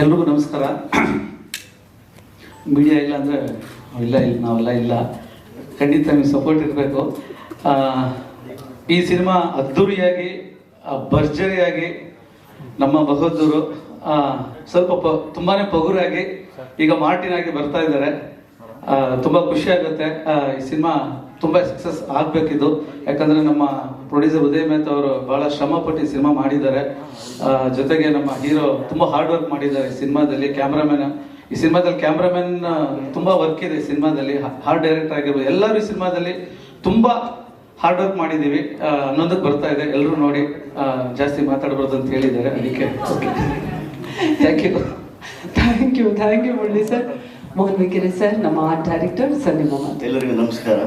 ಎಲ್ರಿಗೂ ನಮಸ್ಕಾರ. ಮೀಡಿಯಾ ಇಲ್ಲ ಅಂದರೆ ನಾವೆಲ್ಲ ಇಲ್ಲ. ಖಂಡಿತ ನಿಮಗೆ ಸಪೋರ್ಟ್ ಇರಬೇಕು. ಈ ಸಿನಿಮಾ ಅದ್ಧೂರಿಯಾಗಿ ಭರ್ಜರಿಯಾಗಿ ನಮ್ಮ ಬಹದ್ದೂರು ಸ್ವಲ್ಪ ತುಂಬಾ ಪಗುರಾಗಿ ಈಗ ಮಾರ್ಟಿನ್ ಆಗಿ ಬರ್ತಾ ಇದ್ದಾರೆ. ತುಂಬ ಖುಷಿ ಆಗುತ್ತೆ. ಈ ಸಿನಿಮಾ ತುಂಬ ಸಕ್ಸಸ್ ಆಗಬೇಕಿದ್ದು. ಯಾಕಂದರೆ ನಮ್ಮ ಪ್ರೊಡ್ಯೂಸರ್ ಉದಯ್ ಮೆಹ್ತಾ ಅವರು ಭಾಳ ಶ್ರಮಪಟ್ಟು ಈ ಸಿನಿಮಾ ಮಾಡಿದ್ದಾರೆ. ಜೊತೆಗೆ ನಮ್ಮ ಹೀರೋ ತುಂಬ ಹಾರ್ಡ್ ವರ್ಕ್ ಮಾಡಿದ್ದಾರೆ ಈ ಸಿನಿಮಾದಲ್ಲಿ. ಈ ಸಿನಿಮಾದಲ್ಲಿ ಕ್ಯಾಮ್ರಾಮನ್ ತುಂಬ ವರ್ಕ್ ಇದೆ. ಈ ಸಿನಿಮಾದಲ್ಲಿ ಹಾರ್ಡ್ ಡೈರೆಕ್ಟರ್ ಆಗಿರ್ಬೋದು, ಎಲ್ಲರೂ ಈ ಸಿನಿಮಾದಲ್ಲಿ ತುಂಬ ಹಾರ್ಡ್ ವರ್ಕ್ ಮಾಡಿದ್ದೀವಿ. ಹನ್ನೊಂದಕ್ಕೆ ಬರ್ತಾ ಇದೆ, ಎಲ್ಲರೂ ನೋಡಿ. ಜಾಸ್ತಿ ಮಾತಾಡ್ಬಾರ್ದು ಅಂತ ಹೇಳಿದ್ದಾರೆ, ಅದಕ್ಕೆ thank you Murali sir. Mohan ವಿಕೆರೆ ಸರ್, ನಮ್ಮ ಆರ್ಟ್ ಡೈರೆಕ್ಟರ್ ಸರ್. ನಿಮ್ಮ ಎಲ್ಲರಿಗೂ ನಮಸ್ಕಾರ.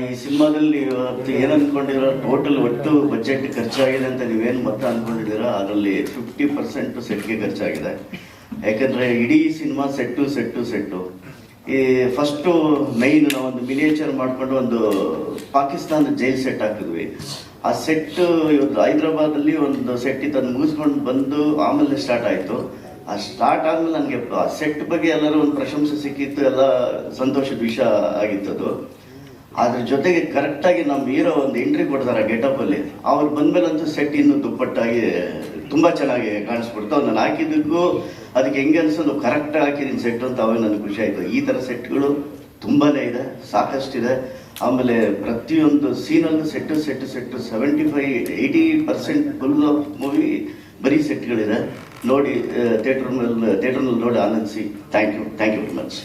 ಈ ಸಿನಿಮಾದಲ್ಲಿ ಇವತ್ತು ಏನು ಅಂದ್ಕೊಂಡಿರೋ, ಟೋಟಲ್ ಒಟ್ಟು ಬಜೆಟ್ ಖರ್ಚಾಗಿದೆ ಅಂತ ನೀವೇನು ಮತ್ತೆ ಅಂದ್ಕೊಂಡಿದ್ದೀರಾ, ಅದರಲ್ಲಿ 50% ಸೆಟ್ಗೆ ಖರ್ಚಾಗಿದೆ. ಯಾಕಂದರೆ ಇಡೀ ಸಿನಿಮಾ ಸೆಟ್ಟು ಈ ಫಸ್ಟು ಮೈನ್ ನಾವೊಂದು ಮಿನಿಯೇಚರ್ ಮಾಡಿಕೊಂಡು ಒಂದು ಪಾಕಿಸ್ತಾನದ ಜೈಲ್ ಸೆಟ್ ಹಾಕಿದ್ವಿ. ಆ ಸೆಟ್ ಇವತ್ತು ಹೈದ್ರಾಬಾದಲ್ಲಿ ಒಂದು ಸೆಟ್ ಇತ್ತು, ಅದನ್ನು ಮುಗಿಸ್ಕೊಂಡು ಬಂದು ಆಮೇಲೆ ಸ್ಟಾರ್ಟ್ ಆಯಿತು. ಆ ಸ್ಟಾರ್ಟ್ ಆದ್ಮೇಲೆ ನನಗೆ ಆ ಸೆಟ್ ಬಗ್ಗೆ ಎಲ್ಲರೂ ಒಂದು ಪ್ರಶಂಸೆ ಸಿಕ್ಕಿತ್ತು, ಎಲ್ಲ ಸಂತೋಷದ ವಿಷಯ ಆಗಿತ್ತದು. ಅದ್ರ ಜೊತೆಗೆ ಕರೆಕ್ಟಾಗಿ ನಮ್ಮ ಹೀರೋ ಒಂದು ಎಂಟ್ರಿ ಕೊಡ್ತಾರೆ ಗೆಟಪ್ಪಲ್ಲಿ. ಅವ್ರು ಬಂದ್ಮೇಲಂತೂ ಸೆಟ್ ಇನ್ನೂ ದುಪ್ಪಟ್ಟಾಗಿ ತುಂಬ ಚೆನ್ನಾಗಿ ಕಾಣಿಸ್ಬಿಡ್ತು. ನಾನು ಹಾಕಿದ್ದಕ್ಕೂ ಅದಕ್ಕೆ ಹೆಂಗೆ ಅನ್ಸೋದು, ಕರೆಕ್ಟಾಗಿ ಹಾಕಿದ್ದೀನಿ ಸೆಟ್ ಅಂತ ಅವಾಗ ನನಗೆ ಖುಷಿ ಆಯಿತು. ಈ ಥರ ಸೆಟ್ಗಳು ತುಂಬಾ ಇದೆ, ಸಾಕಷ್ಟಿದೆ. ಆಮೇಲೆ ಪ್ರತಿಯೊಂದು ಸೀನಲ್ಲೂ ಸೆಟ್ಟು 75-80% ಫುಲ್ ಆಫ್ ಮೂವಿ ಬರೀ ಸೆಟ್ಗಳಿದೆ. ನೋಡಿ ಥಿಯೇಟರ್ನಲ್ಲಿ ನೋಡಿ ಆನಂದಿಸಿ. Thank you very much.